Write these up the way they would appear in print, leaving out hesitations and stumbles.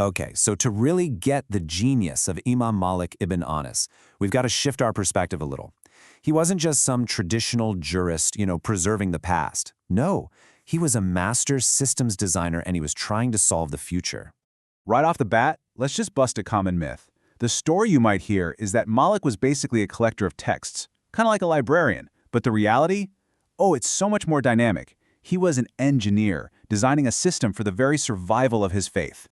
Okay, so to really get the genius of Imam Malik ibn Anas, we've got to shift our perspective a little. He wasn't just some traditional jurist, preserving the past. No, he was a master systems designer and he was trying to solve the future. Right off the bat, let's just bust a common myth. The story you might hear is that Malik was basically a collector of texts, kind of like a librarian. But the reality? Oh, it's so much more dynamic. He was an engineer, designing a system for the very survival of his faith.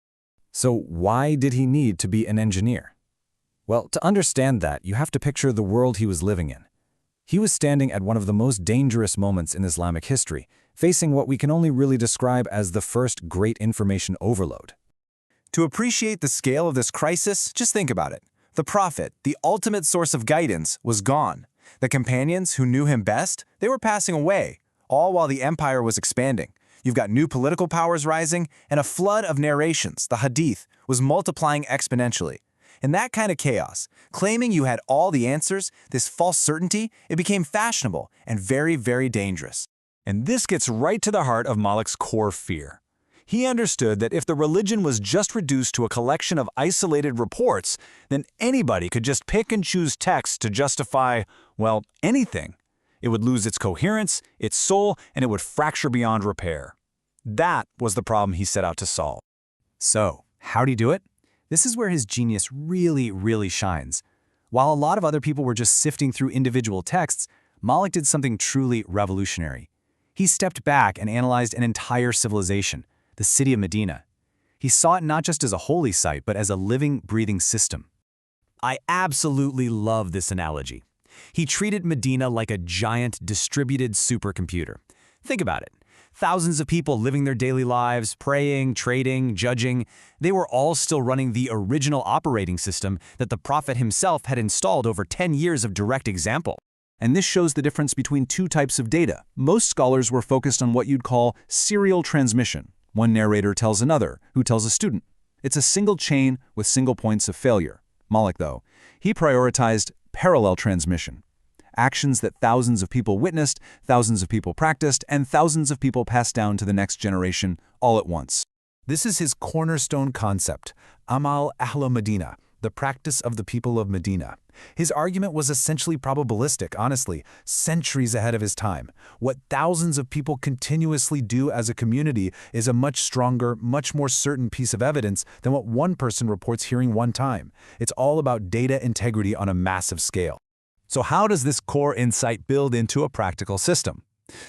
So why did he need to be an engineer? Well, to understand that, you have to picture the world he was living in. He was standing at one of the most dangerous moments in Islamic history, facing what we can only really describe as the first great information overload. To appreciate the scale of this crisis, just think about it. The Prophet, the ultimate source of guidance, was gone. The companions who knew him best, they were passing away, all while the empire was expanding. You've got new political powers rising, and a flood of narrations, the hadith, was multiplying exponentially. In that kind of chaos, claiming you had all the answers, this false certainty, it became fashionable and very, very dangerous. And this gets right to the heart of Malik's core fear. He understood that if the religion was just reduced to a collection of isolated reports, then anybody could just pick and choose texts to justify, well, anything. It would lose its coherence, its soul, and it would fracture beyond repair. That was the problem he set out to solve. So, how'd he do it? This is where his genius really, really shines. While a lot of other people were just sifting through individual texts, Malik did something truly revolutionary. He stepped back and analyzed an entire civilization, the city of Medina. He saw it not just as a holy site, but as a living, breathing system. I absolutely love this analogy. He treated Medina like a giant, distributed supercomputer. Think about it. Thousands of people living their daily lives, praying, trading, judging. They were all still running the original operating system that the Prophet himself had installed over 10 years of direct example. And this shows the difference between two types of data. Most scholars were focused on what you'd call serial transmission. One narrator tells another, who tells a student. It's a single chain with single points of failure. Malik, though, he prioritized parallel transmission. Actions that thousands of people witnessed, thousands of people practiced, and thousands of people passed down to the next generation all at once. This is his cornerstone concept, Amal Ahla Medina, the practice of the people of Medina. His argument was essentially probabilistic, honestly, centuries ahead of his time. What thousands of people continuously do as a community is a much stronger, much more certain piece of evidence than what one person reports hearing one time. It's all about data integrity on a massive scale. So how does this core insight build into a practical system?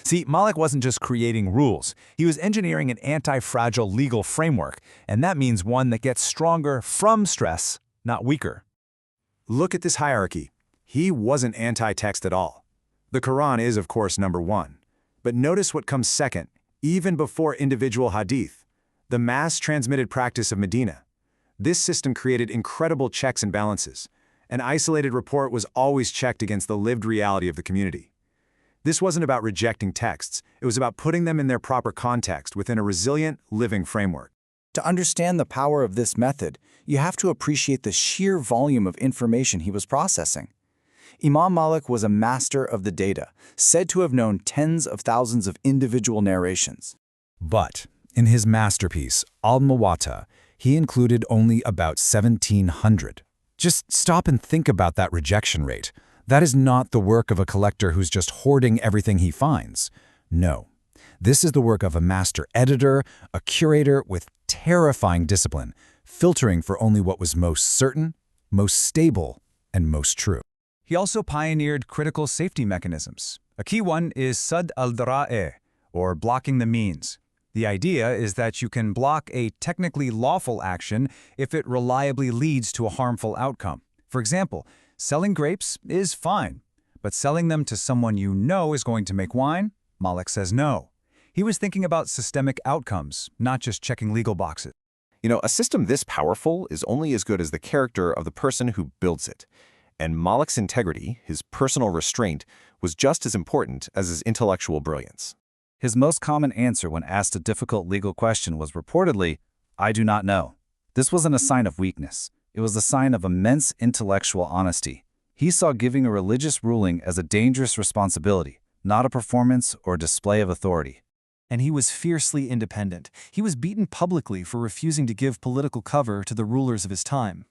See, Malik wasn't just creating rules. He was engineering an anti-fragile legal framework, and that means one that gets stronger from stress, not weaker. Look at this hierarchy. He wasn't anti-text at all. The Quran is, of course, number one. But notice what comes second, even before individual hadith, the mass-transmitted practice of Medina. This system created incredible checks and balances. An isolated report was always checked against the lived reality of the community. This wasn't about rejecting texts. It was about putting them in their proper context within a resilient, living framework. To understand the power of this method, you have to appreciate the sheer volume of information he was processing. Imam Malik was a master of the data, said to have known tens of thousands of individual narrations. But in his masterpiece, Al-Muwatta, he included only about 1,700. Just stop and think about that rejection rate. That is not the work of a collector who's just hoarding everything he finds. No. This is the work of a master editor, a curator with terrifying discipline, filtering for only what was most certain, most stable, and most true. He also pioneered critical safety mechanisms. A key one is Sadd al-Dara'i, or blocking the means. The idea is that you can block a technically lawful action if it reliably leads to a harmful outcome. For example, selling grapes is fine, but selling them to someone you know is going to make wine? Malik says no. He was thinking about systemic outcomes, not just checking legal boxes. A system this powerful is only as good as the character of the person who builds it. And Malik's integrity, his personal restraint, was just as important as his intellectual brilliance. His most common answer when asked a difficult legal question was reportedly, "I do not know." This wasn't a sign of weakness. It was a sign of immense intellectual honesty. He saw giving a religious ruling as a dangerous responsibility, not a performance or display of authority. And he was fiercely independent. He was beaten publicly for refusing to give political cover to the rulers of his time.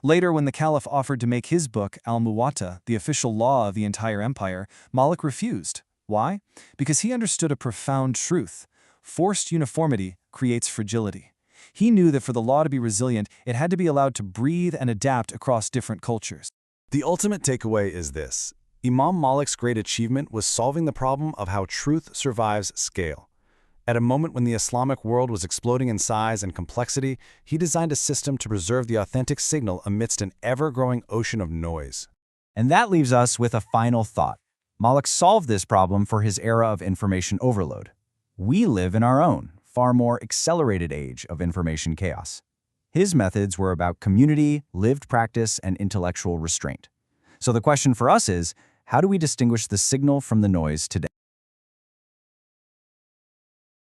Later, when the Caliph offered to make his book, Al-Muwatta, the official law of the entire empire, Mālik refused. Why? Because he understood a profound truth. Forced uniformity creates fragility. He knew that for the law to be resilient, it had to be allowed to breathe and adapt across different cultures. The ultimate takeaway is this. Imam Mālik's great achievement was solving the problem of how truth survives scale. At a moment when the Islamic world was exploding in size and complexity, he designed a system to preserve the authentic signal amidst an ever-growing ocean of noise. And that leaves us with a final thought. Mālik solved this problem for his era of information overload. We live in our own, far more accelerated age of information chaos. His methods were about community, lived practice, and intellectual restraint. So the question for us is, how do we distinguish the signal from the noise today?